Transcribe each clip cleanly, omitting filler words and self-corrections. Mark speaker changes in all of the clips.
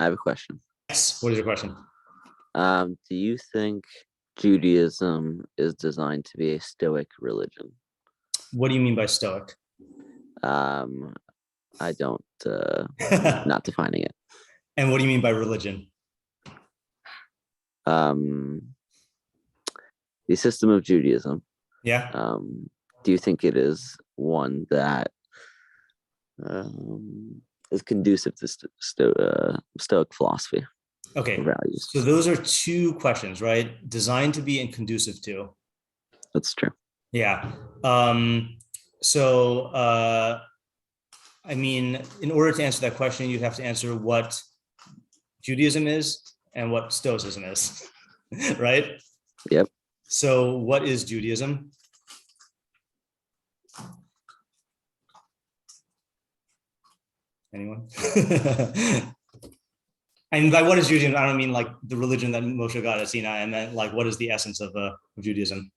Speaker 1: I have a question.
Speaker 2: Yes. What is your question?
Speaker 1: Do you think Judaism is designed to be a Stoic religion?
Speaker 2: What do you mean by Stoic?
Speaker 1: I don't, not defining it.
Speaker 2: And what do you mean by religion?
Speaker 1: The system of Judaism.
Speaker 2: Yeah.
Speaker 1: Do you think it is one that is conducive to Stoic philosophy?
Speaker 2: Okay.
Speaker 1: Values.
Speaker 2: So those are two questions, right? Designed to be and conducive to.
Speaker 1: That's true.
Speaker 2: Yeah. I mean, in order to answer that question, you have to answer what Judaism is and what Stoicism is, right?
Speaker 1: Yep.
Speaker 2: So what is Judaism? Anyone? And by what is Judaism, I don't mean like the religion that Moshe got at Sinai. I meant like what is the essence of Judaism?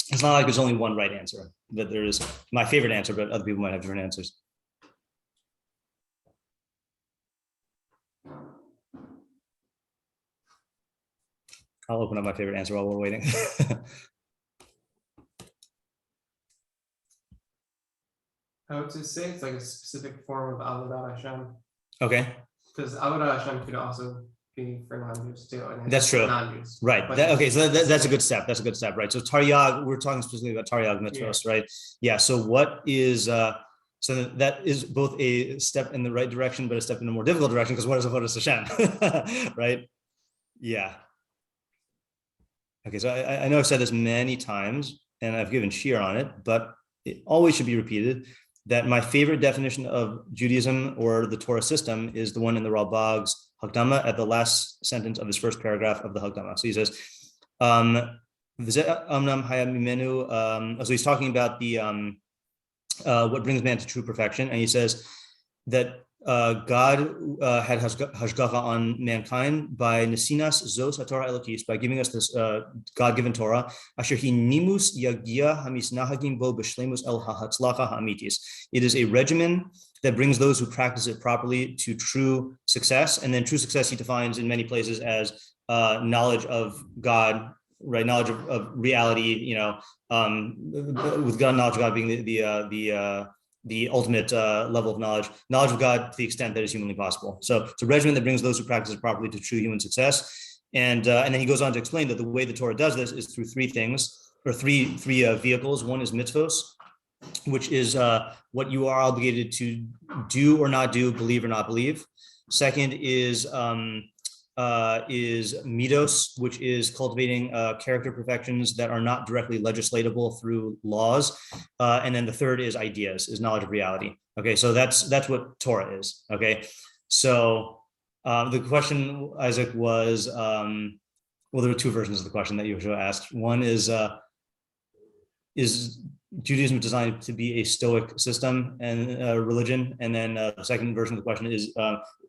Speaker 2: It's not like there's only one right answer, but there is my favorite answer, but other people might have different answers. I'll open up my favorite answer while we're waiting.
Speaker 3: I would just say it's like a specific form of Avodat Hashem.
Speaker 2: Okay.
Speaker 3: Because Avodat Hashem could also be for non-Jews too. And
Speaker 2: that's true.
Speaker 3: Non-Jews.
Speaker 2: Right. Okay. So that's a good step. That's a good step. Right. So Taryag, we're talking specifically about Taryag mitzvos, right? Yeah. So what is, so that is both a step in the right direction, but a step in a more difficult direction, because what is Avodas Hashem? Right. Yeah. Okay. So I know I've said this many times and I've given shear on it, but it always should be repeated that my favorite definition of Judaism or the Torah system is the one in the Rambam's Hakdama at the last sentence of his first paragraph of the Hakdama. So he says, so he's talking about the what brings man to true perfection, and he says that God had hashgacha on mankind by nesinas zos haTorah elokis, by giving us this God-given Torah. Asher hi nimus yagia hamisnahagim bo b'shleimus el hahatzlacha ha'amitis. It is a regimen that brings those who practice it properly to true success. And then true success he defines in many places as knowledge of God, right? Knowledge of reality. You know, with God, knowledge of God being the ultimate level of knowledge of God to the extent that is humanly possible. So it's a regimen that brings those who practice it properly to true human success. And then he goes on to explain that the way the Torah does this is through three things, or three vehicles. One is mitzvos, which is what you are obligated to do or not do, believe or not believe. Second is midos, which is cultivating character perfections that are not directly legislatable through laws. And then the third is ideas, is knowledge of reality. Okay, so that's what Torah is. Okay, so the question, Isaac, was, well, there were two versions of the question that you asked. One is Judaism designed to be a Stoic system and religion? And then the second version of the question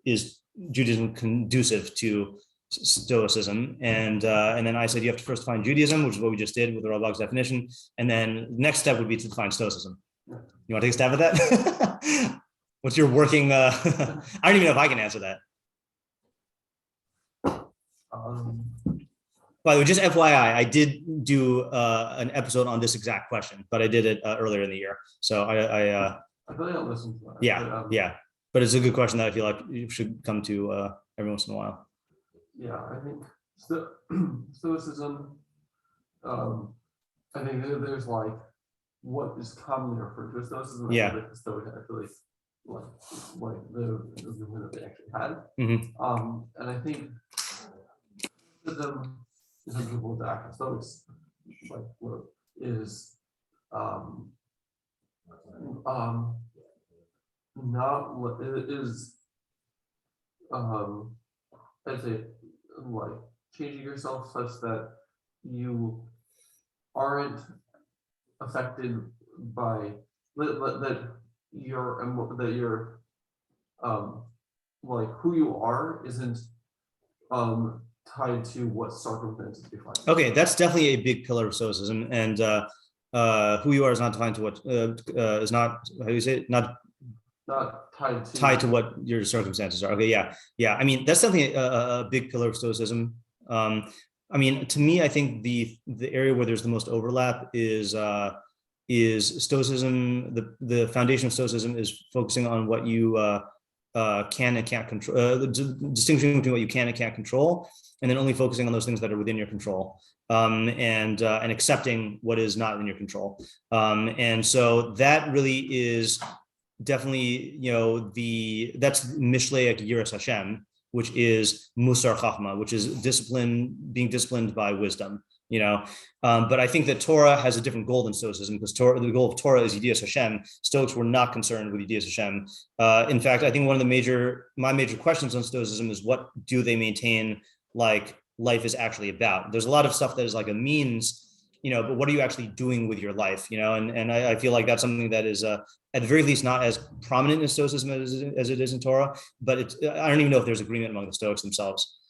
Speaker 2: is Judaism conducive to Stoicism? And then I said you have to first define Judaism, which is what we just did with the Rambam's definition, and then the next step would be to define Stoicism. You want to take a stab at that? What's your working? I don't even know if I can answer that. By the way, just FYI, I did do an episode on this exact question, but I did it earlier in the year. So I
Speaker 3: feel like I'll listen to that.
Speaker 2: Yeah, yeah. But it's a good question that I feel like you should come to every once in a while.
Speaker 3: Yeah, I think Stoicism, I think there's like what is commonly referred to as Stoicism.
Speaker 2: Yeah.
Speaker 3: I feel like the movement that they actually had.
Speaker 2: Mm-hmm.
Speaker 3: And I think Stoicism is applicable to actual Stoics, like what is not what it is, I'd say, like changing yourself such that you aren't affected by that you're like who you are isn't tied to what circumstances you find.
Speaker 2: Okay, that's definitely a big pillar of Stoicism, and who you are is not defined to what is not, how do you say it? Not
Speaker 3: not tied
Speaker 2: to what your circumstances are. Okay, yeah. I mean, that's something a big pillar of Stoicism. I mean, to me, I think the area where there's the most overlap is Stoicism. The foundation of Stoicism is focusing on what you can and can't control, distinguishing between what you can and can't control, and then only focusing on those things that are within your control, and accepting what is not in your control. And so that really is definitely, that's Mishlei Yiras Hashem, which is Musar Chachma, which is being disciplined by wisdom. But I think that Torah has a different goal than Stoicism, because the goal of Torah is Yiras Hashem. Stoics were not concerned with Yiras Hashem. In fact, I think one of my major questions on Stoicism is, what do they maintain like life is actually about? There's a lot of stuff that is like a means, but what are you actually doing with your life? And I feel like that's something that is at the very least not as prominent in Stoicism as it is in Torah. But I don't even know if there's agreement among the Stoics themselves.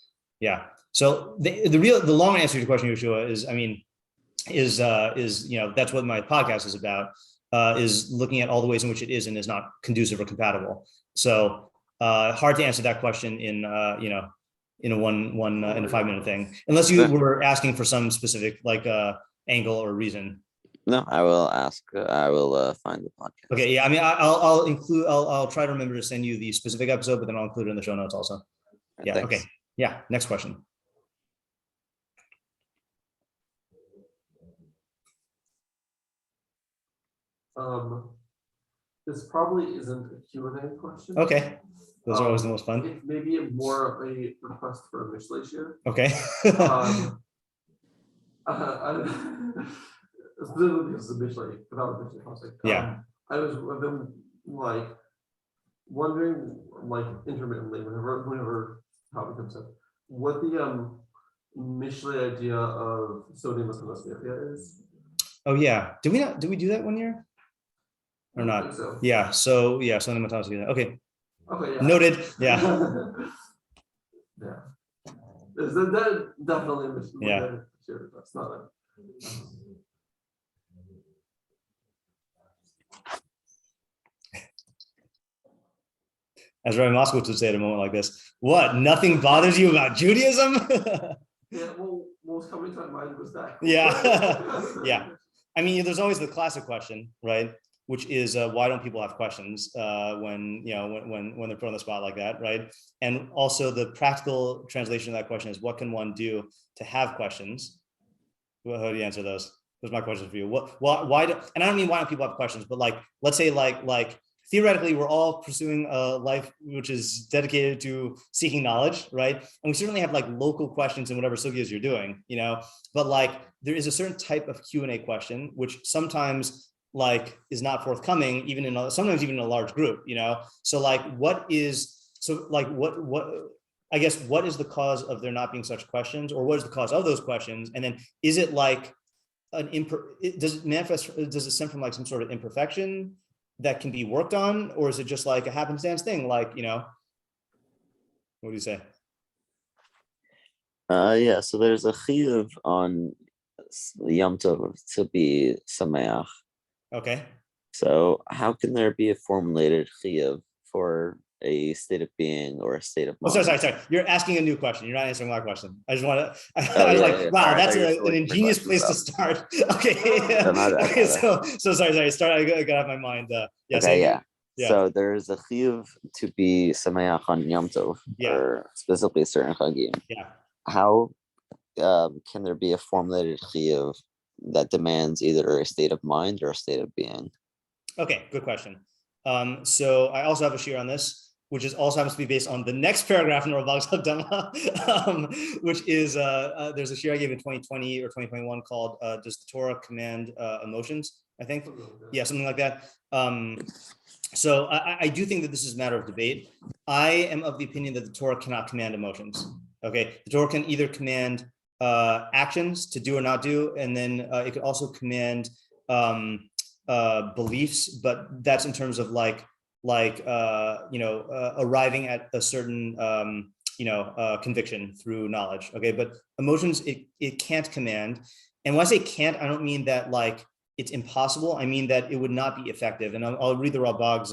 Speaker 2: Yeah. So the long answer to your question, Yeshua, is that's what my podcast is about, is looking at all the ways in which it is and is not conducive or compatible. So hard to answer that question in a 5-minute thing, unless you were asking for some specific angle or reason.
Speaker 1: No, I will ask. I will find the podcast.
Speaker 2: Okay. Yeah. I mean, I'll try to remember to send you the specific episode, but then I'll include it in the show notes also. Yeah. Thanks. Okay. Yeah. Next question.
Speaker 3: This probably isn't a Q&A question.
Speaker 2: Okay. Those are always the most fun.
Speaker 3: Maybe more of a request for a Mishlei share.
Speaker 2: Okay.
Speaker 3: Specifically because of Mishlei, without a Mishlei concept.
Speaker 2: Yeah.
Speaker 3: I've been wondering intermittently whenever topic comes up, what the Mishlei idea of Sodium is. Oh yeah.
Speaker 2: Did we do that one year? Or not?
Speaker 3: So.
Speaker 2: Yeah. So yeah, Sodium Okay.
Speaker 3: Okay. Yeah.
Speaker 2: Noted. Yeah.
Speaker 3: Yeah. That definitely Mishlei.
Speaker 2: Yeah.
Speaker 3: Sure, that's not a.
Speaker 2: As Rabbi Moskowitz would say at a moment like this, what? Nothing bothers you about Judaism?
Speaker 3: Yeah, well, what was coming to my mind was that.
Speaker 2: Yeah. Yeah. I mean, there's always the classic question, right? Which is why don't people have questions when they're put on the spot like that, right? And also the practical translation of that question is, what can one do to have questions? Well, how do you answer those? Those are my questions for you. Why do, and I don't mean why don't people have questions, but let's say like theoretically, we're all pursuing a life which is dedicated to seeking knowledge, right? And we certainly have local questions in whatever sugyas you're doing, but there is a certain type of Q&A question, which sometimes is not forthcoming, sometimes even in a large group, So what is the cause of there not being such questions, or what is the cause of those questions? And then is it does it manifest, does it stem from some sort of imperfection that can be worked on, or is it just a happenstance thing? What do you say?
Speaker 1: Yeah, so there's a chiyuv on Yom Tov to be sameach.
Speaker 2: Okay.
Speaker 1: So how can there be a formulated chiyuv for a state of being or a state of mind?
Speaker 2: Oh, sorry. You're asking a new question. You're not answering my question. I just want to. I was like, wow, that's an ingenious place to start. Okay. Okay. So sorry. Start. I got out of my mind.
Speaker 1: Yeah. So there's a chiyuv to be sameach on Yom Tov, or specifically certain chagim.
Speaker 2: Yeah.
Speaker 1: How can there be a formulated chiyuv that demands either a state of mind or a state of being?
Speaker 2: Okay, good question. So I also have a shiur on this, which also happens to be based on the next paragraph in Rambam's Akdama, which is there's a shiur I gave in 2020 or 2021 called "Does the Torah Command Emotions?" I think, yeah, something like that. So I do think that this is a matter of debate. I am of the opinion that the Torah cannot command emotions. Okay, the Torah can either command actions to do or not do, and then it could also command beliefs, but that's in terms of arriving at a certain conviction through knowledge. Okay, but emotions it can't command. And when I say can't, I don't mean that it's impossible. I mean that it would not be effective. And I'll read the Rambam's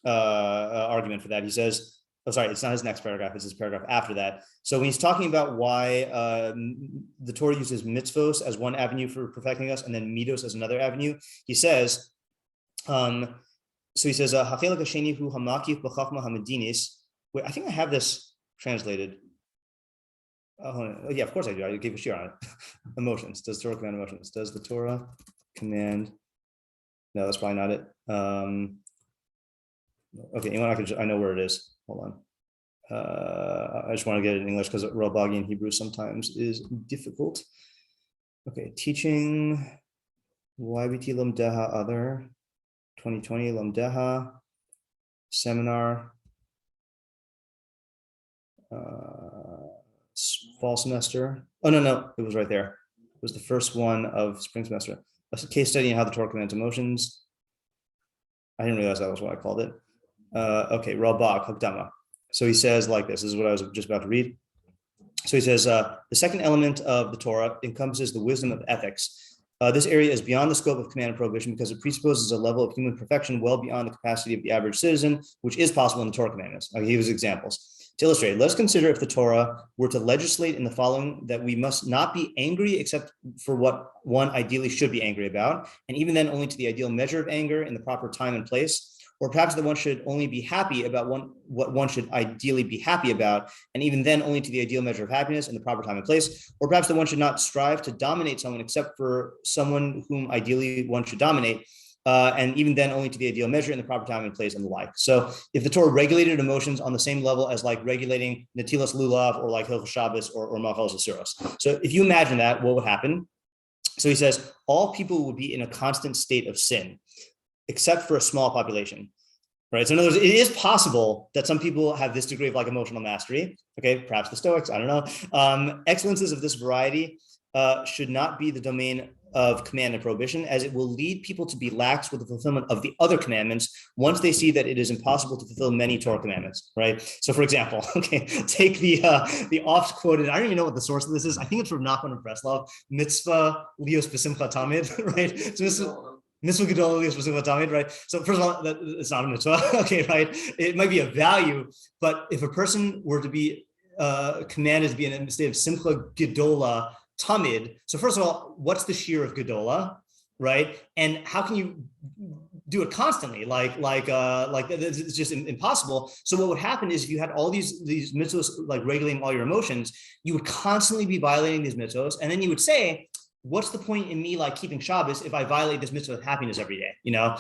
Speaker 2: argument for that. He says, oh, sorry, it's not his next paragraph, it's his paragraph after that. So when he's talking about why the Torah uses mitzvos as one avenue for perfecting us and then midos as another avenue, he says, so he says, "Hachelek hasheni hu hamakif b'chachma hamedinis." Wait, I think I have this translated. Oh, yeah, of course I do. I gave a share on it. Emotions. Does the Torah command emotions? Does the Torah command? No, that's probably not it. Okay, you want I know where it is. Hold on. I just want to get it in English because Rabagi in Hebrew sometimes is difficult. Okay, teaching YBT Lamdeha other 2020 Lamdeha seminar fall semester. Oh no, it was right there. It was the first one of spring semester. A case study on how the Torah commands emotions. I didn't realize that was what I called it. Okay, Rambam, Hakdama. So he says like this is what I was just about to read. So he says, the second element of the Torah encompasses the wisdom of ethics. This area is beyond the scope of command and prohibition because it presupposes a level of human perfection well beyond the capacity of the average citizen, which is possible in the Torah commandments. I'll give you examples. To illustrate, let's consider if the Torah were to legislate in the following: that we must not be angry except for what one ideally should be angry about, and even then only to the ideal measure of anger in the proper time and place. Or perhaps that one should only be happy about what one should ideally be happy about, and even then only to the ideal measure of happiness in the proper time and place. Or perhaps that one should not strive to dominate someone except for someone whom ideally one should dominate, and even then only to the ideal measure in the proper time and place and the like. So if the Torah regulated emotions on the same level as like regulating Netilas Lulav or like Hilchos Shabbos or Malchos Asuros. So if you imagine that, what would happen? So he says, all people would be in a constant state of sin, except for a small population, right? So in other words, it is possible that some people have this degree of like emotional mastery. Okay, perhaps the Stoics, I don't know. Excellences of this variety should not be the domain of command and prohibition, as it will lead people to be lax with the fulfillment of the other commandments once they see that it is impossible to fulfill many Torah commandments, right? So for example, okay, take the oft quoted, I don't even know what the source of this is. I think it's from Nachman of Breslov, mitzvah lios b'simcha tamid, right? So mitzvah gedolah lios b'simcha tamid, right? So first of all, it's not a mitzvah, okay, right? It might be a value, but if a person were to be commanded to be in a state of simcha gedolah tamid. So first of all, what's the shear of gedolah, right? And how can you do it constantly? Like it's just impossible. So what would happen is if you had all these mitzvos like regulating all your emotions, you would constantly be violating these mitzvos, and then you would say, what's the point in me like keeping Shabbos if I violate this mitzvah of happiness every day? You know.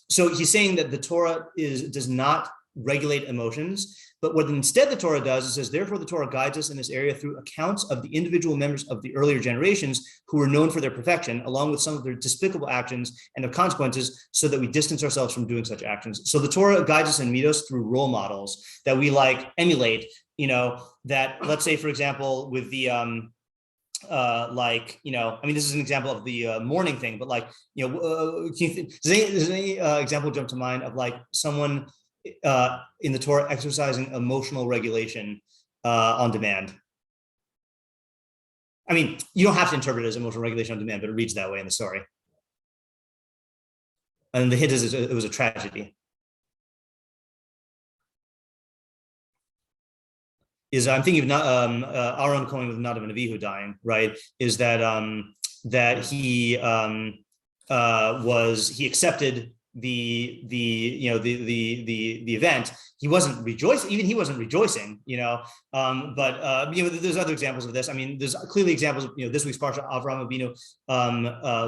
Speaker 2: So he's saying that the Torah does not regulate emotions. But what instead the Torah does is says, therefore, the Torah guides us in this area through accounts of the individual members of the earlier generations who were known for their perfection, along with some of their despicable actions and their consequences, so that we distance ourselves from doing such actions. So the Torah guides us and meet us through role models that we like emulate, you know, that let's say, for example, with the, like, you know, I mean, this is an example of the mourning thing, but like, you know, does any example jump to mind of like someone in the Torah exercising emotional regulation on demand? I mean, you don't have to interpret it as emotional regulation on demand, but it reads that way in the story. And the hint is it was a tragedy. I'm thinking of Aaron Cohen with Nadav and Avihu dying, right? Is that that he accepted the event. He wasn't rejoicing, even he wasn't rejoicing, you know. But you know, there's other examples of this. I mean, there's clearly examples of, you know, this week's parsha, Avraham Avinu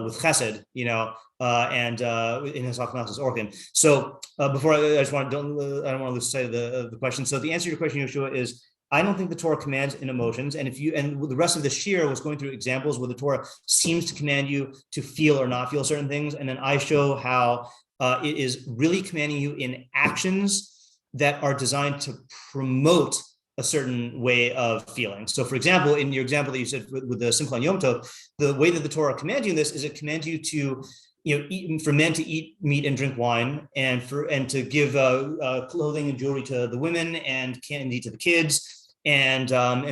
Speaker 2: with Chesed, you know, and in his Hachnas Orchin. So before I don't want to lose sight of the question. So the answer to your question, Yeshua, is I don't think the Torah commands in emotions. And the rest of the shir was going through examples where the Torah seems to command you to feel or not feel certain things. And then I show how it is really commanding you in actions that are designed to promote a certain way of feeling. So for example, in your example that you said with the Simcha Yom Tov, the way that the Torah commands you in this is it commands you to, you know, for men to eat meat and drink wine, and to give clothing and jewelry to the women and candy to the kids, and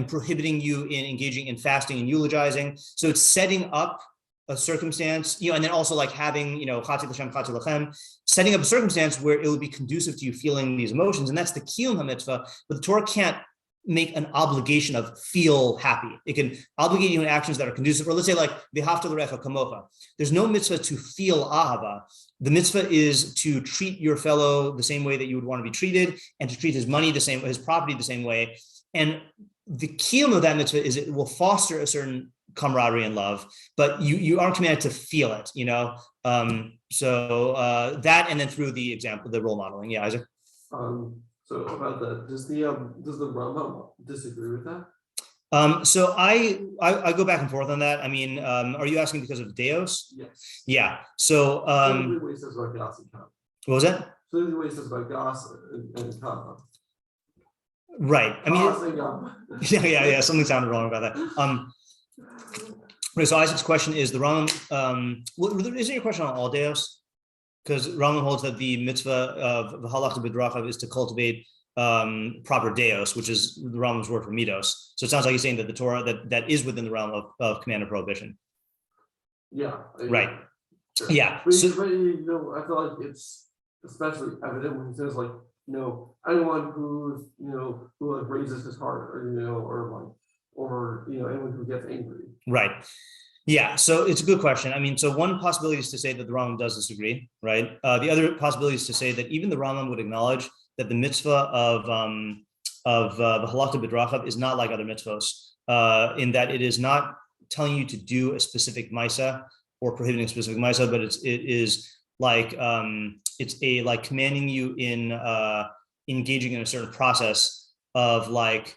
Speaker 2: prohibiting you in engaging in fasting and eulogizing. So it's setting up a circumstance, you know, and then also like having, you know, Chatzi L'Shem, Chatzi L'Chem, setting up a circumstance where it would be conducive to you feeling these emotions. And that's the kiyum ha-mitzvah, but the Torah can't make an obligation of feel happy. It can obligate you in actions that are conducive, or let's say like v'ahavta l'recha kamocha. There's no mitzvah to feel ahava. The mitzvah is to treat your fellow the same way that you would want to be treated, and to treat his money the same, his property the same way. And the kiyum of that mitzvah is it will foster a certain camaraderie and love, but you aren't commanded to feel it, you know? So that, and then through the example, the role modeling. Yeah, Isaac?
Speaker 3: So about that, does the Rambam disagree with that?
Speaker 2: So I go back and forth on that. I mean, are you asking because of Deos?
Speaker 3: Yes.
Speaker 2: Yeah. So
Speaker 3: the way he says about gas and kava.
Speaker 2: What was that?
Speaker 3: So the way he says about gas and kava.
Speaker 2: Right. I mean, yeah. Something sounded wrong about that. Right, so Isaac's question is the Rambam. Isn't your question on all Deos? Because Rambam holds that the mitzvah of the halachah b'drachav is to cultivate proper Deos, which is the Rambam's word for midos. So it sounds like he's saying that the Torah that is within the realm of command and prohibition.
Speaker 3: Yeah.
Speaker 2: Right.
Speaker 3: Sure.
Speaker 2: Yeah.
Speaker 3: But, you know, I feel like it's especially evident when he says like, you know, anyone who's, you know, who like raises his heart, or you know, or you know, anyone who gets angry. Right.
Speaker 2: Yeah, so it's a good question. I mean, so one possibility is to say that the Rambam does disagree, right? The other possibility is to say that even the Rambam would acknowledge that the mitzvah of the halachah b'drachav is not like other mitzvos, in that it is not telling you to do a specific ma'isa or prohibiting a specific ma'isa, but it is like like commanding you in engaging in a certain process of like,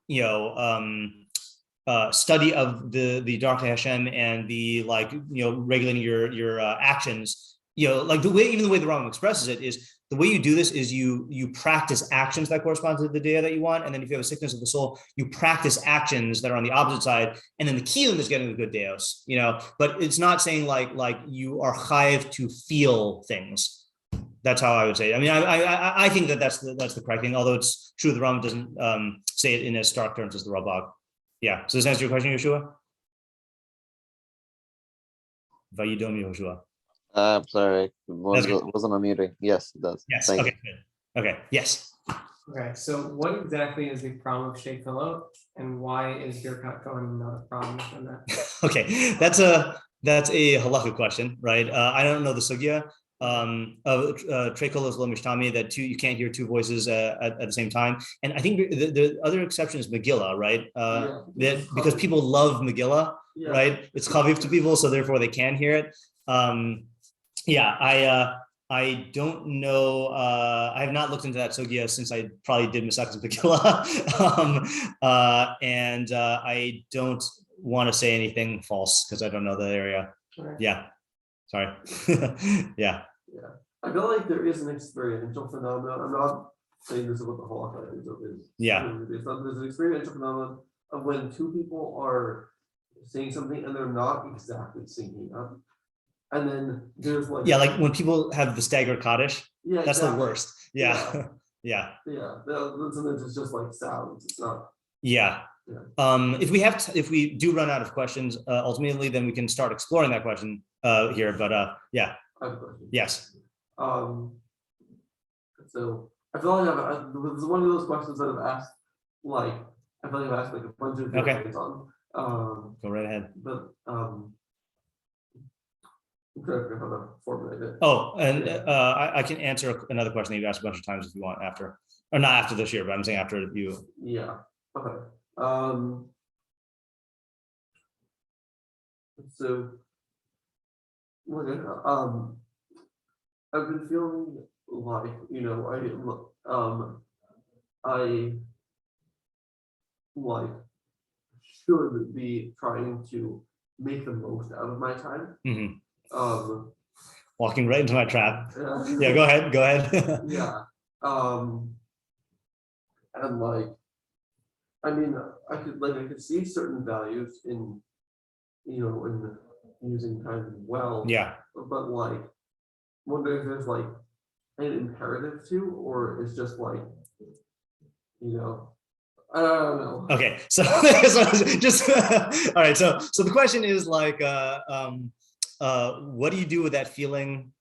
Speaker 2: you know, study of the Darkei Hashem and the like, you know, regulating your actions, you know, like the way the Rambam expresses it is the way you do this is you practice actions that correspond to the daya that you want, and then if you have a sickness of the soul, you practice actions that are on the opposite side, and then the kiyum is getting the good deos, you know. But it's not saying like you are chayiv to feel things. That's how I would say it. I mean, I think that's the correct thing, although it's true the Rambam doesn't say it in as stark terms as the Rambam. Yeah. So does that answer your question, Yeshua? Vayidom Yehoshua.
Speaker 1: I'm sorry, wasn't unmuting. Yes, it does.
Speaker 2: Yes. Okay. Good. Okay. Yes.
Speaker 4: Okay. So, what exactly is the problem of Tefilah, and why is your cut going not a problem from that?
Speaker 2: Okay, that's a halakha question, right? I don't know the sugya. Trekolos lo mishtami, that you can't hear two voices at the same time, and I think the other exception is Megillah, right? That because people love Megillah, right? It's chaviv to people, so therefore they can hear it. I don't know. I have not looked into that sugya since I probably did Misakos Megillah, and I don't want to say anything false because I don't know the area.
Speaker 4: Right.
Speaker 2: Yeah. Sorry. Yeah.
Speaker 3: I feel like there is an experiential phenomenon. I'm not saying this is what the whole is.
Speaker 2: Yeah.
Speaker 3: There's an experiential phenomenon of when two people are saying something and they're not exactly syncing up. And then there's like
Speaker 2: when people have the staggered Kaddish. Yeah, that's exactly. The worst. Yeah. Yeah.
Speaker 3: Sometimes it's just like sounds. It's not.
Speaker 2: Yeah. If we do run out of questions, ultimately, then we can start exploring that question here. But yeah.
Speaker 3: I have a question.
Speaker 2: Yes.
Speaker 3: So I feel like this is one of those questions that I've asked. Like I feel like I've asked like a bunch of different things on.
Speaker 2: Go right ahead.
Speaker 3: But I'm trying to figure out how to formulate it.
Speaker 2: Oh, and I can answer another question that you've asked a bunch of times if you want after, or not after this year, but I'm saying after you.
Speaker 3: Yeah. Okay. So, I've been feeling like, you know, I like should be trying to make the most out of my time.
Speaker 2: Mm-hmm. Walking right into my trap. Yeah, go ahead.
Speaker 3: Yeah. And like, I mean, I could see certain values in, you know, in using time well. Yeah. But like, wonder if there's like an imperative to, or it's just like, you know, I don't know.
Speaker 2: Okay, so just all right. So the question is like, what do you do with that feeling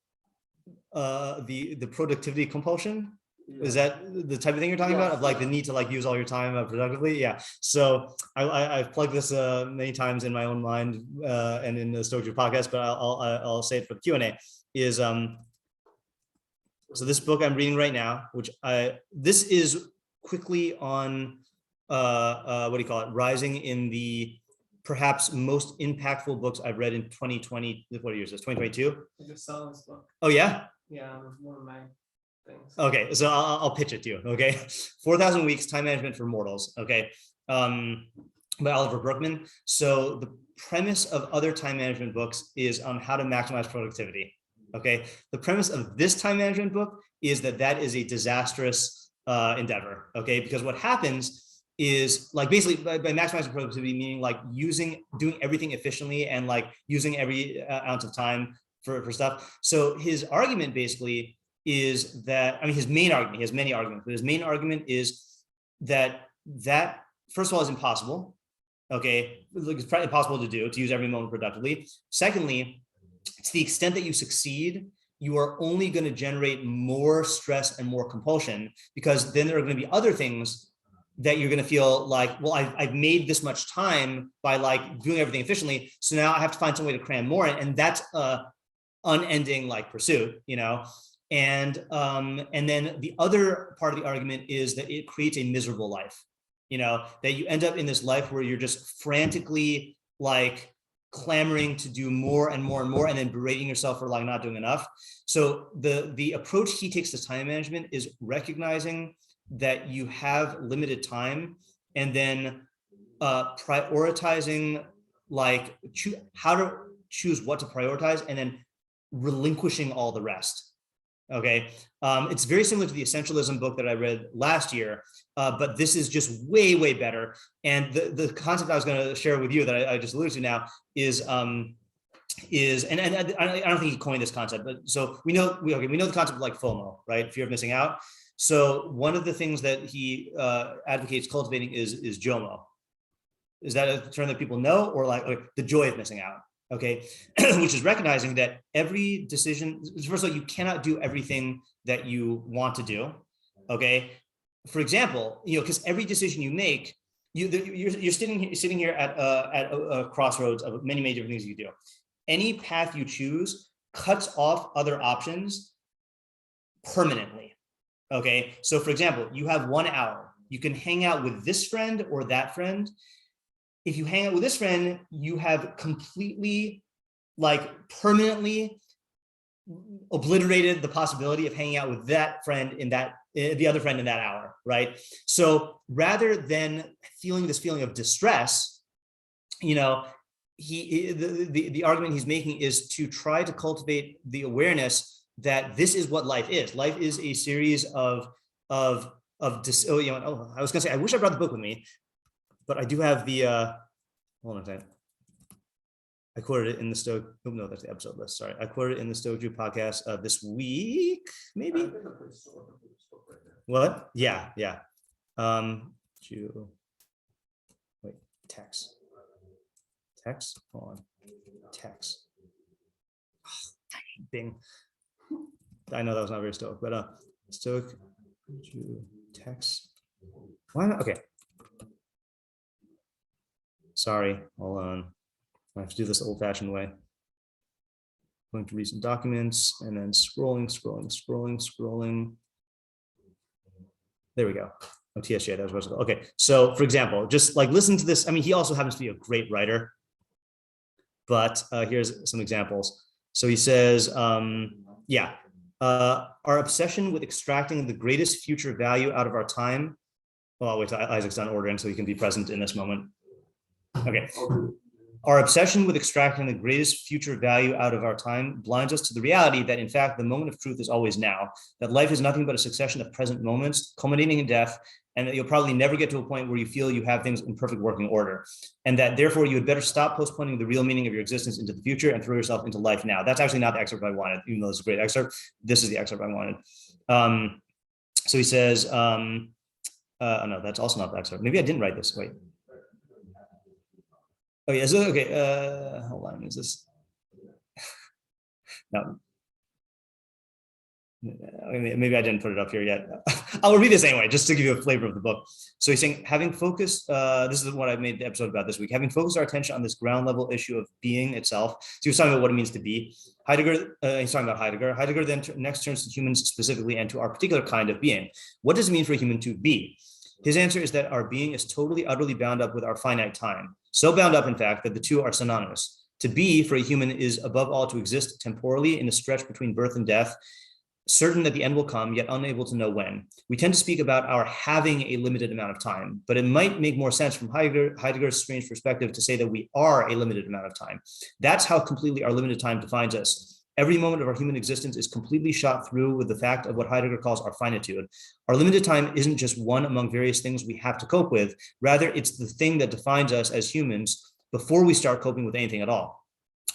Speaker 2: the productivity compulsion. Is that the type of thing you're talking about, of like the need to like use all your time productively? Yeah. So I've plugged this many times in my own mind and in the Stoic Jew podcast, but I'll say it for the Q&A. Is so this book I'm reading right now, this is quickly on what do you call it, rising in the perhaps most impactful books I've read in 2020. What year is this? 2022?
Speaker 4: I just saw this book.
Speaker 2: Oh yeah.
Speaker 4: Yeah, it was one of my things.
Speaker 2: Okay, so I'll pitch it to you. Okay, 4,000 Weeks: Time Management for Mortals. Okay, by Oliver Burkeman. So the premise of other time management books is on how to maximize productivity. Okay, the premise of this time management book is that is a disastrous endeavor. Okay, because what happens is like basically by maximizing productivity, meaning like doing everything efficiently and like using every ounce of time for stuff. So his argument basically is that, I mean, his main argument, he has many arguments, but his main argument is that first of all is impossible. Okay, it's probably impossible to do, to use every moment productively. Secondly, to the extent that you succeed, you are only going to generate more stress and more compulsion, because then there are going to be other things that you're going to feel like, well, I've made this much time by like doing everything efficiently, so now I have to find some way to cram more in, and that's unending like pursuit, you know. And then the other part of the argument is that it creates a miserable life, you know, that you end up in this life where you're just frantically like clamoring to do more and more and more, and then berating yourself for like not doing enough. So the approach he takes to time management is recognizing that you have limited time, and then prioritizing like how to choose what to prioritize, and then relinquishing all the rest. Okay, it's very similar to the Essentialism book that I read last year, but this is just way better. And the concept I was going to share with you that I just alluded to now is and I don't think he coined this concept, but so we know the concept of like FOMO, right? Fear of missing out. So one of the things that he advocates cultivating is JOMO. Is that a term that people know, or like the joy of missing out? Okay, which is recognizing that every decision, first of all, you cannot do everything that you want to do. Okay, for example, you know, because every decision you make, you're sitting here at a crossroads of many different things you do. Any path you choose cuts off other options permanently. Okay, so for example, you have 1 hour. You can hang out with this friend or that friend. If you hang out with this friend, you have completely, like permanently obliterated the possibility of hanging out with that friend the other friend in that hour, right? So rather than feeling this feeling of distress, you know, the argument he's making is to try to cultivate the awareness that this is what life is. Life is a series of I was gonna say, I wish I brought the book with me, but I do have the, hold on a second. I quoted it in the Stoic, oh no, that's the episode list, sorry. I quoted it in the Stoic Jew podcast this week, maybe? What? Yeah. Jew, wait, text, hold on, text. Bing. I know that was not very Stoic, but Stoic Jew text. Why not? Okay. Sorry, hold on. I have to do this old-fashioned way. Going to recent documents and then scrolling. There we go. Oh, TSJ, that was supposed to go. Okay, so for example, just like listen to this. I mean, he also happens to be a great writer, but here's some examples. So he says, our obsession with extracting the greatest future value out of our time. Well, I'll wait till Isaac's done ordering so he can be present in this moment. Okay. Our obsession with extracting the greatest future value out of our time blinds us to the reality that, in fact, the moment of truth is always now, that life is nothing but a succession of present moments culminating in death, and that you'll probably never get to a point where you feel you have things in perfect working order, and that therefore you had better stop postponing the real meaning of your existence into the future and throw yourself into life now. That's actually not the excerpt I wanted, even though it's a great excerpt. This is the excerpt I wanted. So he says, no, that's also not the excerpt. Maybe I didn't write this. Wait. Oh yeah, so okay. Hold on, is this? No. maybe I didn't put it up here yet. I'll read this anyway, just to give you a flavor of the book. So he's saying, having focused, this is what I made the episode about this week, having focused our attention on this ground level issue of being itself. So he was talking about what it means to be. He's talking about Heidegger. Heidegger then next turns to humans specifically and to our particular kind of being. What does it mean for a human to be? His answer is that our being is totally, utterly bound up with our finite time. So bound up, in fact, that the two are synonymous. To be for a human is above all to exist temporally in the stretch between birth and death, certain that the end will come, yet unable to know when. We tend to speak about our having a limited amount of time, but it might make more sense from Heidegger's strange perspective to say that we are a limited amount of time. That's how completely our limited time defines us. Every moment of our human existence is completely shot through with the fact of what Heidegger calls our finitude. Our limited time isn't just one among various things we have to cope with. Rather, it's the thing that defines us as humans before we start coping with anything at all.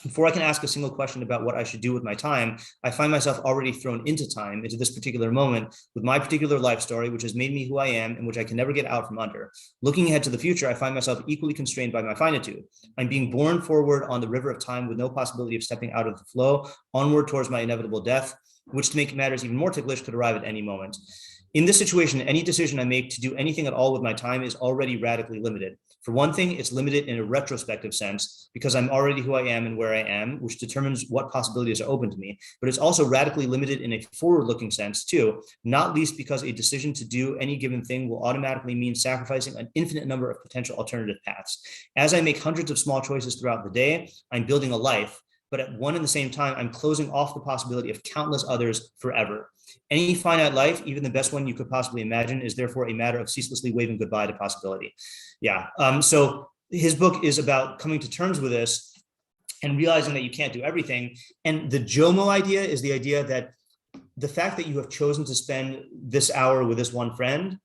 Speaker 2: Before I can ask a single question about what I should do with my time, I find myself already thrown into time, into this particular moment, with my particular life story, which has made me who I am and which I can never get out from under. Looking ahead to the future, I find myself equally constrained by my finitude. I'm being borne forward on the river of time with no possibility of stepping out of the flow, onward towards my inevitable death, which, to make matters even more ticklish, could arrive at any moment. In this situation, any decision I make to do anything at all with my time is already radically limited. For one thing, it's limited in a retrospective sense because I'm already who I am and where I am, which determines what possibilities are open to me. But it's also radically limited in a forward-looking sense too, not least because a decision to do any given thing will automatically mean sacrificing an infinite number of potential alternative paths. As I make hundreds of small choices throughout the day, I'm building a life, but at one and the same time, I'm closing off the possibility of countless others forever. Any finite life, even the best one you could possibly imagine, is therefore a matter of ceaselessly waving goodbye to possibility. Yeah. So his book is about coming to terms with this and realizing that you can't do everything. And the JOMO idea is the idea that the fact that you have chosen to spend this hour with this one friend,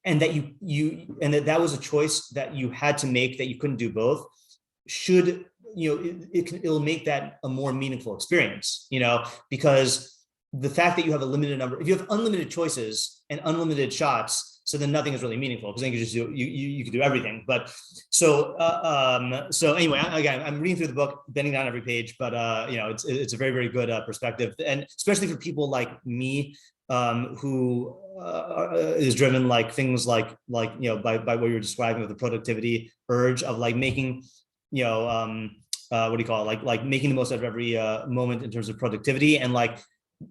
Speaker 2: and that that was a choice that you had to make, that you couldn't do both, should, it'll make that a more meaningful experience, because the fact that you have a limited number, if you have unlimited choices and unlimited shots, so then nothing is really meaningful because then you just do, you can do everything. But so anyway, again, I'm reading through the book, bending down every page, but it's a very, very good perspective, and especially for people like me, who is driven like things like by what you're describing with the productivity urge of like making, what do you call it? Like making the most out of every moment in terms of productivity. And like,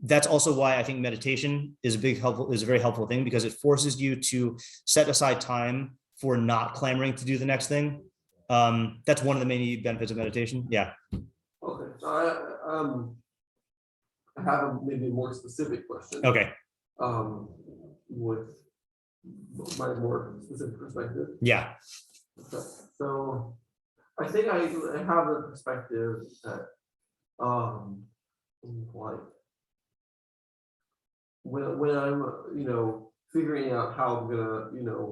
Speaker 2: that's also why I think meditation is a very helpful thing, because it forces you to set aside time for not clamoring to do the next thing. That's one of the main benefits of meditation. Yeah.
Speaker 3: Okay. So I have a maybe more specific question.
Speaker 2: Okay.
Speaker 3: With my more specific perspective.
Speaker 2: Yeah.
Speaker 3: Okay. So I think I have a perspective that like when I'm figuring out how I'm gonna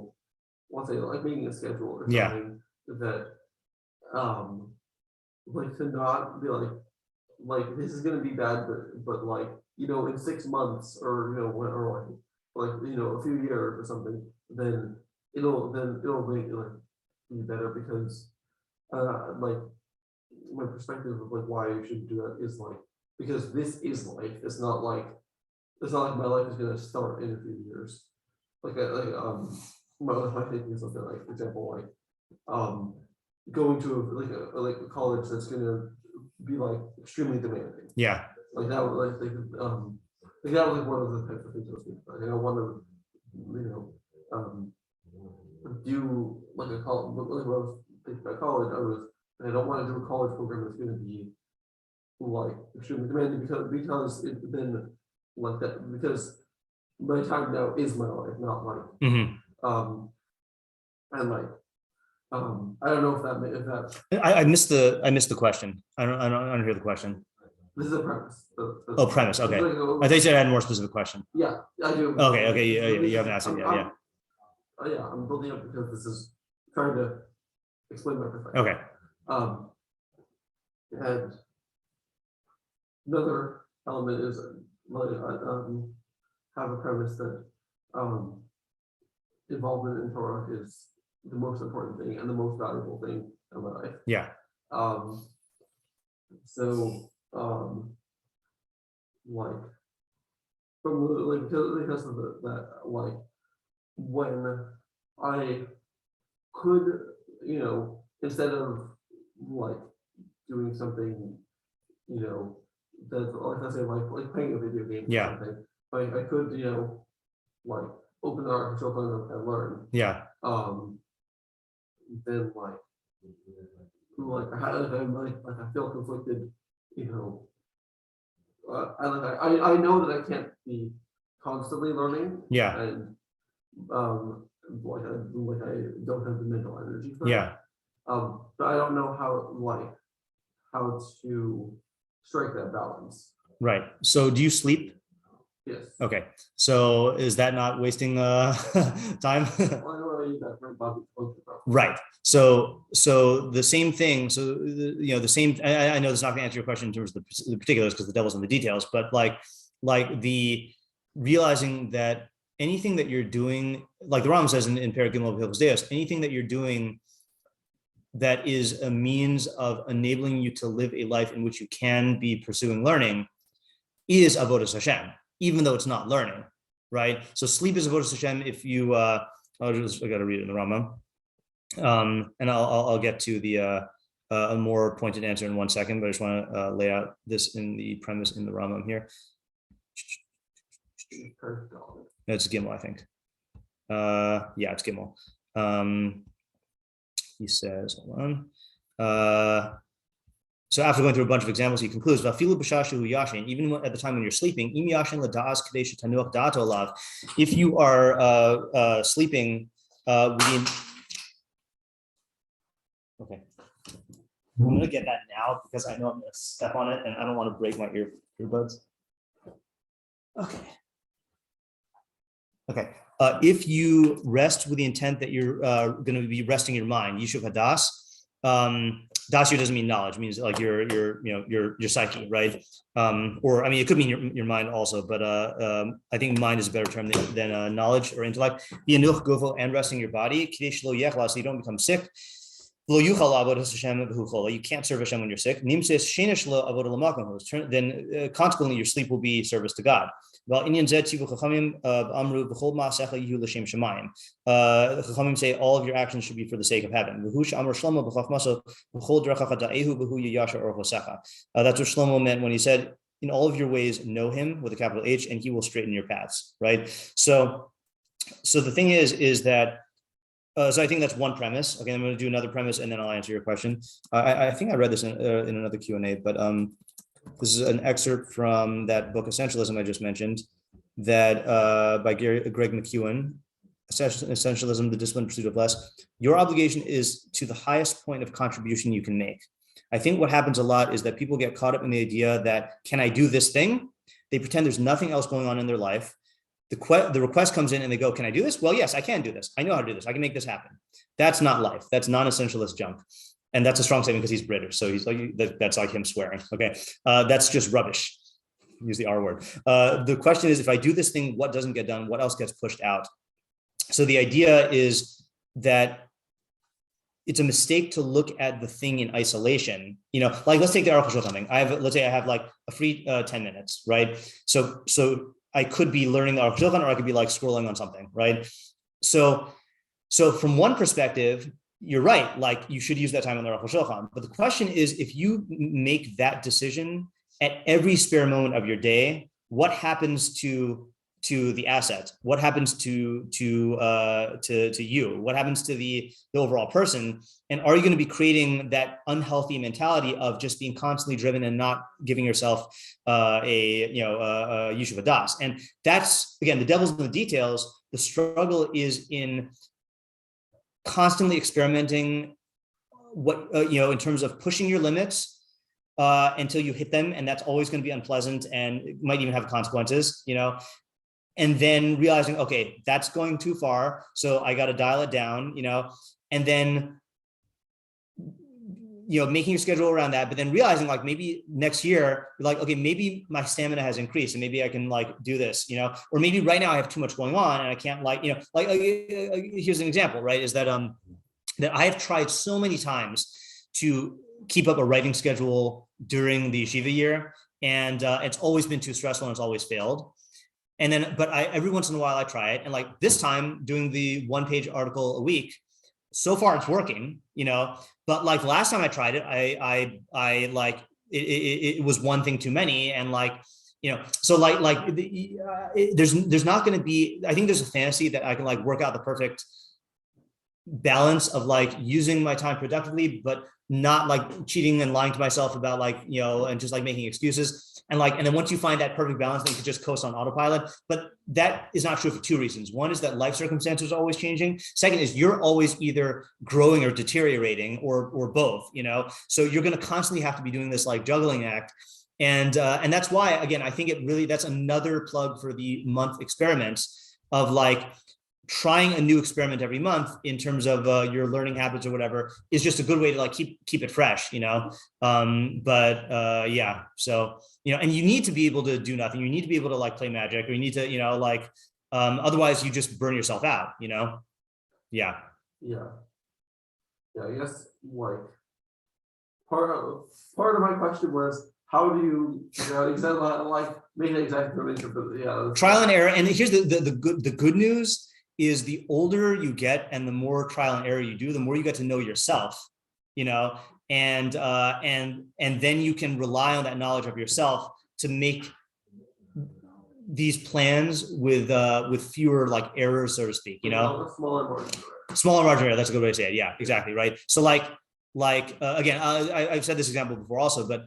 Speaker 3: once I like making a schedule or something, that like to not be like this is gonna be bad, but like in 6 months or like a few years or something, then it'll make it like be better, because like my perspective of like why you should do that is like because this is life. It's not like my life is gonna start in a few years. My thinking is something like, for example, like going to a college that's gonna be like extremely demanding.
Speaker 2: Yeah.
Speaker 3: Like that would that was like one of the types of things I was thinking about. I want to do like a college. Like when I was thinking about college, I don't want to do a college program that's going to be like extremely demanding, because it then like that, because my time now is my life, not like and like I don't know if that
Speaker 2: I missed the question. I don't hear the question.
Speaker 3: This is a premise.
Speaker 2: Premise. Okay. I thought you said I had a more specific question.
Speaker 3: Yeah, I do.
Speaker 2: Okay. You haven't asked it yet. Yeah.
Speaker 3: I'm building up because this is trying to explain my perspective.
Speaker 2: Okay.
Speaker 3: And another element is have a premise that involvement in Torah is the most important thing and the most valuable thing in my life.
Speaker 2: Yeah.
Speaker 3: So like because of that, like when I could, instead of like doing something, that's like I say, like playing a video game or something. I could, like open the artificial phone and learn.
Speaker 2: Yeah.
Speaker 3: Then I feel conflicted, I know that I can't be constantly learning.
Speaker 2: Yeah.
Speaker 3: And like I don't have the mental energy for
Speaker 2: Yeah.
Speaker 3: that. But I don't know how to strike that balance.
Speaker 2: Right. So do you sleep?
Speaker 3: Yes.
Speaker 2: Okay. So is that not wasting time?
Speaker 3: Well, I know I use that for Bobby.
Speaker 2: Right. So the same thing. So the same. I know this is not going to answer your question in terms of the particulars because the devil's in the details. But like the realizing that anything that you're doing, like the Rambam says in Perek Gimel of Hilchos Deos, anything that you're doing that is a means of enabling you to live a life in which you can be pursuing learning is avodas Hashem, even though it's not learning, right? So sleep is avodas Hashem. If you, I got to read it in the Rambam, and I'll get to the a more pointed answer in 1 second, but I just want to lay out this in the premise in the Rambam here. It's Gimel, I think. Yeah, it's Gimel. He says, hold on. So after going through a bunch of examples, he concludes, even at the time when you're sleeping, if you are sleeping, okay, I'm going to get that now because I know I'm going to step on it and I don't want to break my earbuds. Okay. If you rest with the intent that you're going to be resting your mind, Yishuv Hadas. Das here doesn't mean knowledge; it means like your psyche, right? Or I mean, it could mean your mind also, but I think mind is a better term than knowledge or intellect. Bianuch gufo and resting your body, so you don't become sick. You can't serve Hashem when you're sick. Then consequently, your sleep will be service to God. Chachamim say all of your actions should be for the sake of heaven. That's what Shlomo meant when he said, in all of your ways, know him with a capital H, and he will straighten your paths, right? So the thing is that, so I think that's one premise. Okay, I'm going to do another premise, and then I'll answer your question. I think I read this in another Q&A, but this is an excerpt from that book, Essentialism, I just mentioned, that by Greg McEwen, Essentialism, the Disciplined Pursuit of Less. Your obligation is to the highest point of contribution you can make. I think what happens a lot is that people get caught up in the idea that, can I do this thing? They pretend there's nothing else going on in their life. The request comes in and they go, can I do this? Well, yes, I can do this. I know how to do this. I can make this happen. That's not life. That's non-essentialist junk. And that's a strong statement because he's British. So he's like, that's like him swearing. Okay. That's just rubbish. Use the R word. The question is, if I do this thing, what doesn't get done? What else gets pushed out? So the idea is that it's a mistake to look at the thing in isolation. Like let's take the Aruch HaShulchan thing. Let's say I have like a free 10 minutes, right? So I could be learning the Aruch HaShulchan, or I could be like scrolling on something, right? So from one perspective, you're right, like you should use that time on the Aruch HaShulchan. But the question is, if you make that decision at every spare moment of your day, what happens to the asset? What happens to you? What happens to the overall person? And are you going to be creating that unhealthy mentality of just being constantly driven and not giving yourself a Yishuv Hadas? And that's, again, the devil's in the details. The struggle is in constantly experimenting in terms of pushing your limits until you hit them. And that's always going to be unpleasant and it might even have consequences, and then realizing, okay, that's going too far. So I got to dial it down, and then, making your schedule around that, but then realizing like maybe next year, like, okay, maybe my stamina has increased and maybe I can like do this, or maybe right now I have too much going on and I can't here's an example, right? Is that, that I have tried so many times to keep up a writing schedule during the yeshiva year. And it's always been too stressful and it's always failed. And then, but every once in a while I try it. And like this time doing the 1-page article a week, so far it's working, but like last time I tried it, I like, it was one thing too many. And like, so there's not going to be, I think there's a fantasy that I can like work out the perfect balance of like using my time productively, but not like cheating and lying to myself about like, and just like making excuses. And then once you find that perfect balance, then you can just coast on autopilot. But that is not true for 2 reasons. One is that life circumstances are always changing. Second is you're always either growing or deteriorating or both, so you're going to constantly have to be doing this like juggling act. And that's why, again, I think that's another plug for the month experiments of like trying a new experiment every month in terms of your learning habits or whatever is just a good way to like keep it fresh, yeah. So, and you need to be able to do nothing. You need to be able to like play magic, or you need to, otherwise you just burn yourself out, Yeah.
Speaker 3: Yeah. I guess like part of my question was, how do you said like make an exact information, but yeah.
Speaker 2: Trial and error. And here's the good news is the older you get and the more trial and error you do, the more you get to know yourself, and then you can rely on that knowledge of yourself to make these plans with fewer like errors, so to speak,
Speaker 3: Smaller
Speaker 2: margin error. That's a good way to say it. Yeah, exactly. Right. So again, I've said this example before also, but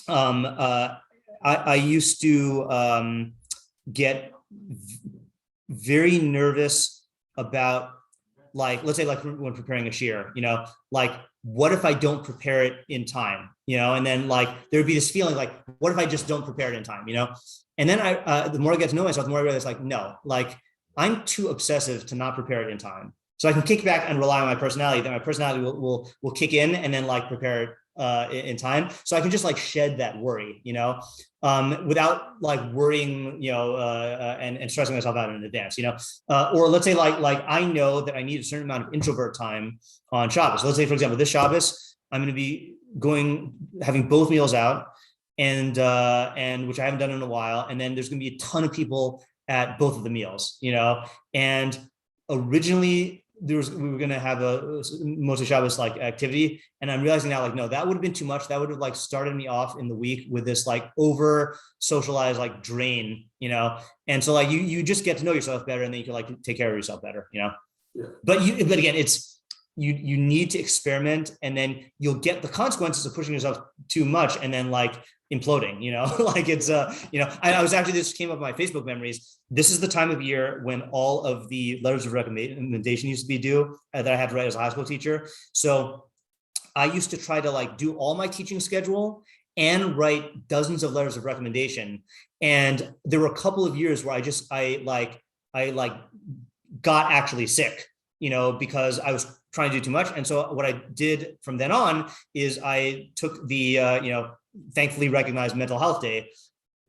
Speaker 2: I used to get very nervous about let's say when preparing a shiur, what if I don't prepare it in time, and then there would be this feeling like, what if I just don't prepare it in time, and then the more I get to know myself, the more I realize no, I'm too obsessive to not prepare it in time. So I can kick back and rely on my personality, that my personality will kick in and then in time. So I can just shed that worry, without worrying, and stressing myself out in advance, or let's say I know that I need a certain amount of introvert time on Shabbos. So let's say, for example, this Shabbos, I'm going to be having both meals out and which I haven't done in a while. And then there's going to be a ton of people at both of the meals, and originally we were going to have a mostly Shabbos activity. And I'm realizing now, no, that would have been too much. That would have started me off in the week with this over socialized drain, and so you just get to know yourself better, and then you can take care of yourself better, Yeah. But again, it's, you need to experiment, and then you'll get the consequences of pushing yourself too much and then imploding, it's, I was actually, this came up in my Facebook memories. This is the time of year when all of the letters of recommendation used to be due that I had to write as a high school teacher. So I used to try to do all my teaching schedule and write dozens of letters of recommendation. And there were a couple of years where I got actually sick, because I was trying to do too much. And so what I did from then on is I took the, thankfully recognized Mental Health Day.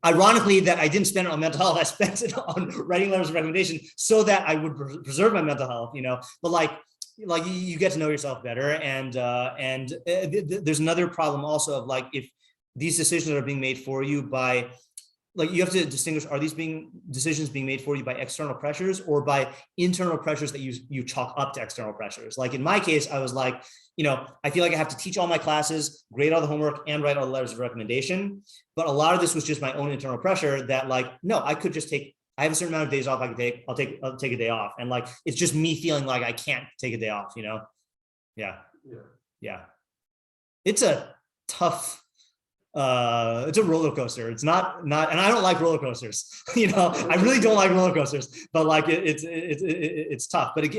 Speaker 2: Ironically, that I didn't spend it on mental health, I spent it on writing letters of recommendation so that I would preserve my mental health, but you get to know yourself better. And there's another problem also of if these decisions are being made for you by, you have to distinguish, are these decisions being made for you by external pressures or by internal pressures that you chalk up to external pressures? In my case, I was I feel like I have to teach all my classes, grade all the homework, and write all the letters of recommendation. But a lot of this was just my own internal pressure that no, I could just I have a certain amount of days off I can take, I'll take a day off. And it's just me feeling like I can't take a day off, Yeah. It's a tough, it's a roller coaster. It's not, and I don't like roller coasters, I really don't like roller coasters, but it's tough. But the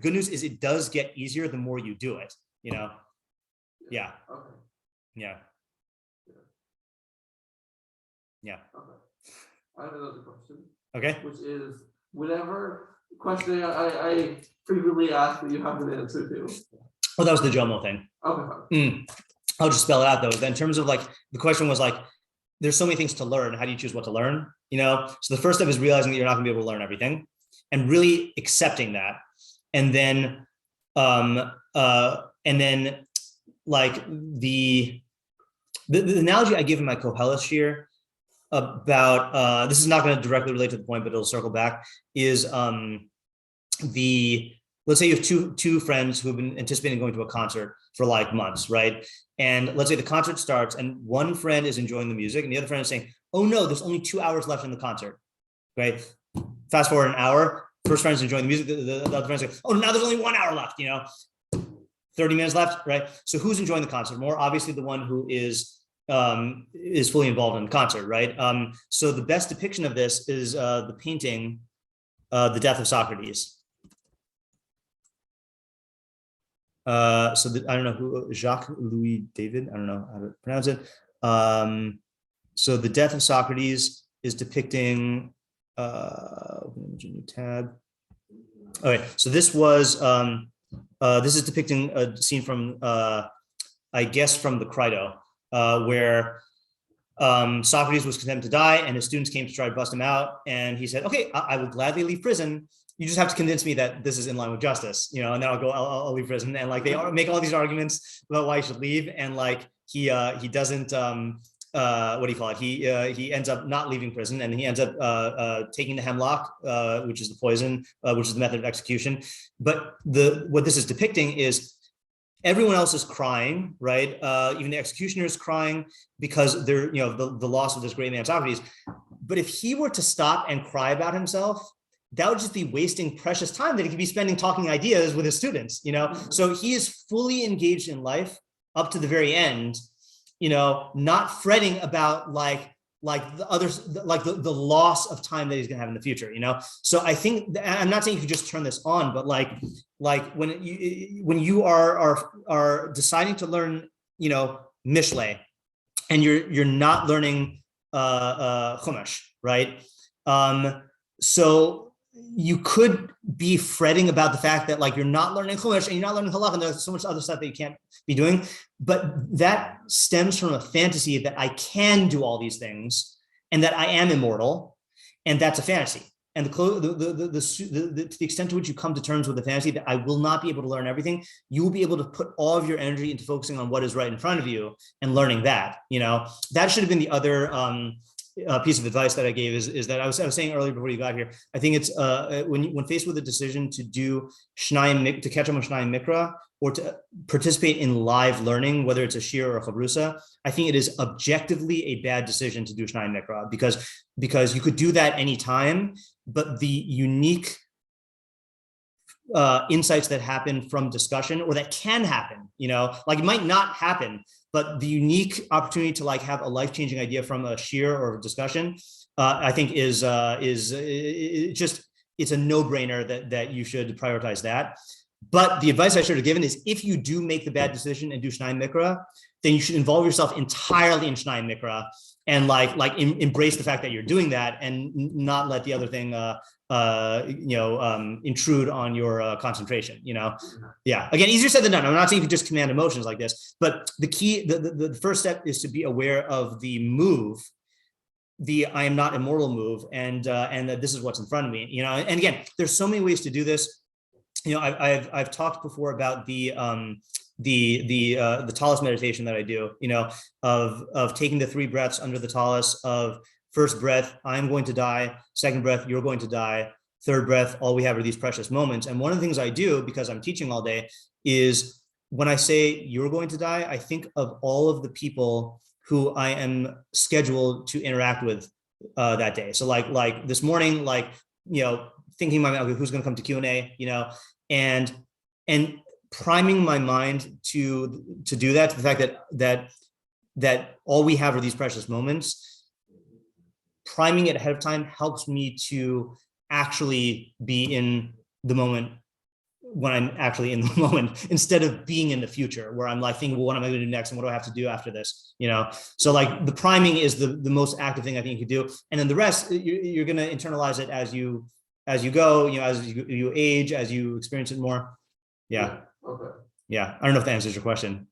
Speaker 2: good news is it does get easier the more you do it, Yeah.
Speaker 3: Okay.
Speaker 2: Yeah. Yeah.
Speaker 3: Okay. I have another question.
Speaker 2: Okay.
Speaker 3: Which is, whatever question I frequently ask that you haven't answered to.
Speaker 2: Oh, that was the Jomo thing.
Speaker 3: Okay.
Speaker 2: I'll just spell it out though. In terms of the question was there's so many things to learn. How do you choose what to learn? So the first step is realizing that you're not gonna be able to learn everything and really accepting that. And then, the analogy I give in my Koheles shiur about this is not going to directly relate to the point, but it'll circle back. Is let's say you have two friends who have been anticipating going to a concert for like months, right? And let's say the concert starts, and one friend is enjoying the music, and the other friend is saying, "Oh no, there's only 2 hours left in the concert." Right? Fast forward an hour. First friend is enjoying the music. The other friend is like, "Oh, now there's only 1 hour left." 30 minutes left, right? So who's enjoying the concert more? Obviously, the one who is fully involved in the concert, right? So the best depiction of this is the painting, "The Death of Socrates." I don't know who, Jacques Louis David, I don't know how to pronounce it. So the Death of Socrates is depicting, new tab. Okay, so this is depicting a scene from, I guess from the Crito, where Socrates was condemned to die, and his students came to try to bust him out, and he said, "Okay, I will gladly leave prison. You just have to convince me that this is in line with justice, and then I'll leave prison." And like they make all these arguments about why he should leave, and like he doesn't what do you call it? He ends up not leaving prison, and he ends up taking the hemlock, which is the poison, which is the method of execution. But what this is depicting is everyone else is crying, right? Even the executioner is crying because they're the loss of this great man Socrates. But if he were to stop and cry about himself, that would just be wasting precious time that he could be spending talking ideas with his students, So he is fully engaged in life up to the very end, not fretting about like the others, like the loss of time that he's going to have in the future, So I think, I'm not saying you could just turn this on, but like when you are deciding to learn, Mishlei, and you're not learning Chumash, right? So you could be fretting about the fact that like you're not learning Chumash and you're not learning Halakha, and there's so much other stuff that you can't be doing. But that stems from a fantasy that I can do all these things and that I am immortal, and that's a fantasy. And to the extent to which you come to terms with the fantasy that I will not be able to learn everything, you will be able to put all of your energy into focusing on what is right in front of you and learning that. That should have been the other piece of advice that I gave is that I was saying earlier before you got here. I think it's when faced with a decision to do to catch up on Shnayim Mikra or to participate in live learning, whether it's a shir or a chavrusa, I think it is objectively a bad decision to do Shnayim Mikra because you could do that anytime, but the unique insights that happen from discussion, or that can happen, like it might not happen, but the unique opportunity to like have a life-changing idea from a shir or a discussion, I think it's a no-brainer that you should prioritize that. But the advice I should have given is, if you do make the bad decision and do Shnayim Mikra, then you should involve yourself entirely in Shnayim Mikra and embrace the fact that you're doing that, and not let the other thing intrude on your concentration. Yeah. Again, easier said than done. I'm not saying you can just command emotions like this, but the key, the first step is to be aware of the move, the "I am not immortal" move, and that this is what's in front of me. And again, there's so many ways to do this. I've talked before about the talus meditation that I do, of taking the 3 breaths under the talus of first breath, I'm going to die. Second breath, you're going to die. Third breath, all we have are these precious moments. And one of the things I do, because I'm teaching all day, is when I say you're going to die, I think of all of the people who I am scheduled to interact with that day. So like this morning, thinking my mind, okay, who's going to come to Q&A, and priming my mind to do that, to the fact that all we have are these precious moments. Priming it ahead of time helps me to actually be in the moment when I'm actually in the moment, instead of being in the future where I'm like thinking, well, what am I going to do next, and what do I have to do after this? So like the priming is the most active thing I think you could do, and then the rest you're going to internalize it as you go, as you age, as you experience it more. Yeah.
Speaker 3: Okay.
Speaker 2: Yeah. I don't know if that answers your question.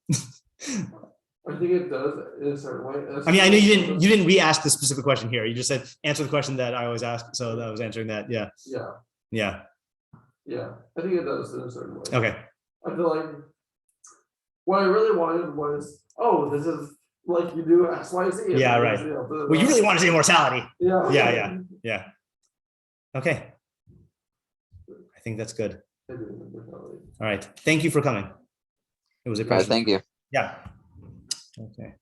Speaker 3: I think it does in a certain way.
Speaker 2: I mean, I know you didn't re-ask the specific question here. You just said answer the question that I always ask, so I was answering that. Yeah. Yeah.
Speaker 3: I think it does in a certain way.
Speaker 2: Okay.
Speaker 3: I feel like what I really wanted was, this is like you do X, Y, Z.
Speaker 2: Yeah, right. Well, you really want to say immortality. Yeah. Okay. I think that's good. All right. Thank you for coming. It was a pleasure.
Speaker 1: Thank you.
Speaker 2: Yeah. Okay.